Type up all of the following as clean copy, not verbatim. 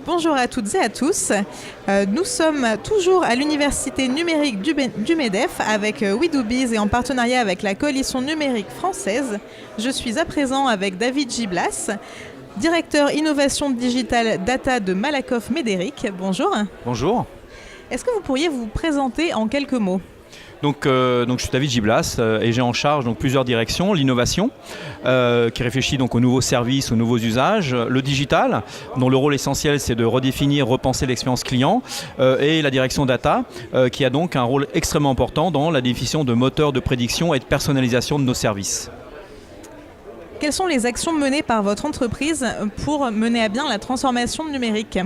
Bonjour à toutes et à tous. Nous sommes toujours à l'Université numérique du MEDEF avec WeDoBiz et en partenariat avec la Coalition numérique française. Je suis à présent avec David Giblas, directeur innovation digitale data de Malakoff Médéric. Bonjour. Bonjour. Est-ce que vous pourriez vous présenter en quelques mots ? Donc je suis David Giblas et j'ai en charge plusieurs directions. L'innovation qui réfléchit aux nouveaux services, aux nouveaux usages. Le digital, dont le rôle essentiel c'est de redéfinir, repenser l'expérience client. Et la direction data qui a donc un rôle extrêmement important dans la définition de moteurs de prédiction et de personnalisation de nos services. Quelles sont les actions menées par votre entreprise pour mener à bien la transformation numérique ?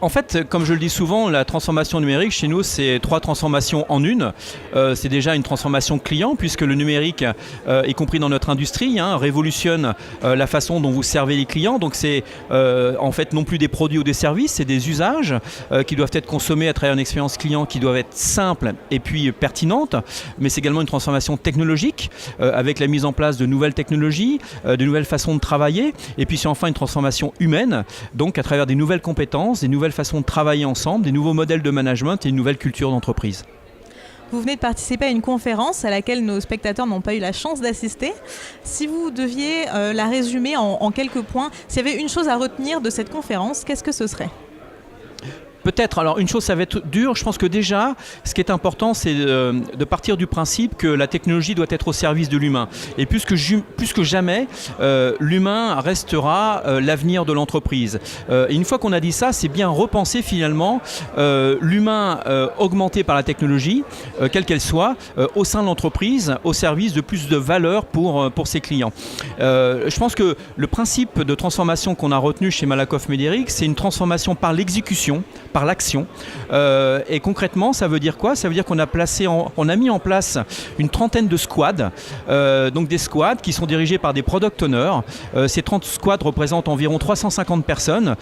En fait, comme je le dis souvent, la transformation numérique chez nous, c'est 3 transformations en une. C'est déjà une transformation client, puisque le numérique, y compris dans notre industrie, révolutionne la façon dont vous servez les clients. Donc c'est en fait non plus des produits ou des services, c'est des usages qui doivent être consommés à travers une expérience client qui doivent être simple et puis pertinente. Mais c'est également une transformation technologique avec la mise en place de nouvelles technologies, de nouvelles façons de travailler. Et puis c'est enfin une transformation humaine, donc à travers des nouvelles compétences, des nouvelles façons de travailler ensemble, des nouveaux modèles de management et une nouvelle culture d'entreprise. Vous venez de participer à une conférence à laquelle nos spectateurs n'ont pas eu la chance d'assister. Si vous deviez la résumer en quelques points, s'il y avait une chose à retenir de cette conférence, qu'est-ce que ce serait ? Peut-être, alors une chose ça va être dur, je pense que déjà ce qui est important c'est de partir du principe que la technologie doit être au service de l'humain et plus que jamais l'humain restera l'avenir de l'entreprise. Et une fois qu'on a dit ça, c'est bien repenser finalement l'humain augmenté par la technologie, quelle qu'elle soit, au sein de l'entreprise, au service de plus de valeur pour ses clients. Je pense que le principe de transformation qu'on a retenu chez Malakoff Médéric, c'est une transformation par l'exécution, par l'action. Et concrètement, ça veut dire quoi ? Ça veut dire qu'on a mis en place une trentaine de squads, donc des squads qui sont dirigés par des product owners. Ces 30 squads représentent environ 350 personnes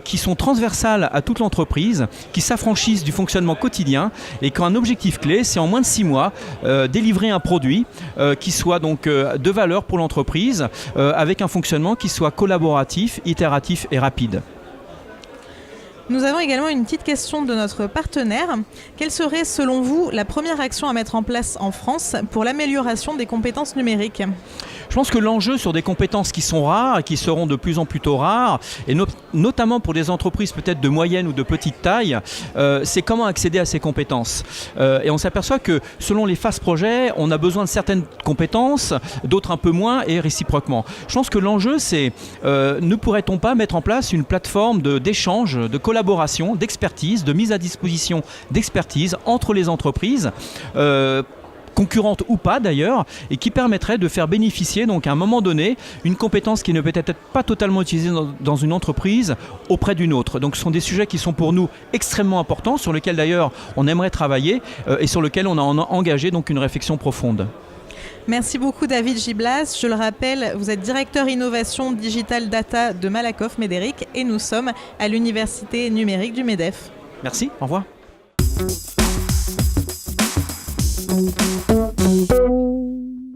qui sont transversales à toute l'entreprise, qui s'affranchissent du fonctionnement quotidien et qui ont un objectif clé, c'est en moins de 6 mois délivrer un produit qui soit donc de valeur pour l'entreprise avec un fonctionnement qui soit collaboratif, itératif et rapide. Nous avons également une petite question de notre partenaire. Quelle serait, selon vous, la première action à mettre en place en France pour l'amélioration des compétences numériques ? Je pense que l'enjeu sur des compétences qui sont rares et qui seront de plus en plus rares, et notamment pour des entreprises peut-être de moyenne ou de petite taille, c'est comment accéder à ces compétences. Et on s'aperçoit que selon les phases projet, on a besoin de certaines compétences, d'autres un peu moins et réciproquement. Je pense que l'enjeu c'est, ne pourrait-on pas mettre en place une plateforme d'échange, de collaboration, d'expertise, de mise à disposition d'expertise entre les entreprises concurrentes ou pas d'ailleurs, et qui permettrait de faire bénéficier donc à un moment donné une compétence qui ne peut être pas totalement utilisée dans une entreprise auprès d'une autre. Donc ce sont des sujets qui sont pour nous extrêmement importants, sur lesquels d'ailleurs on aimerait travailler et sur lesquels on a engagé donc une réflexion profonde. Merci beaucoup David Giblas. Je le rappelle, vous êtes directeur innovation digital data de Malakoff Médéric et nous sommes à l'Université numérique du MEDEF. Merci, au revoir.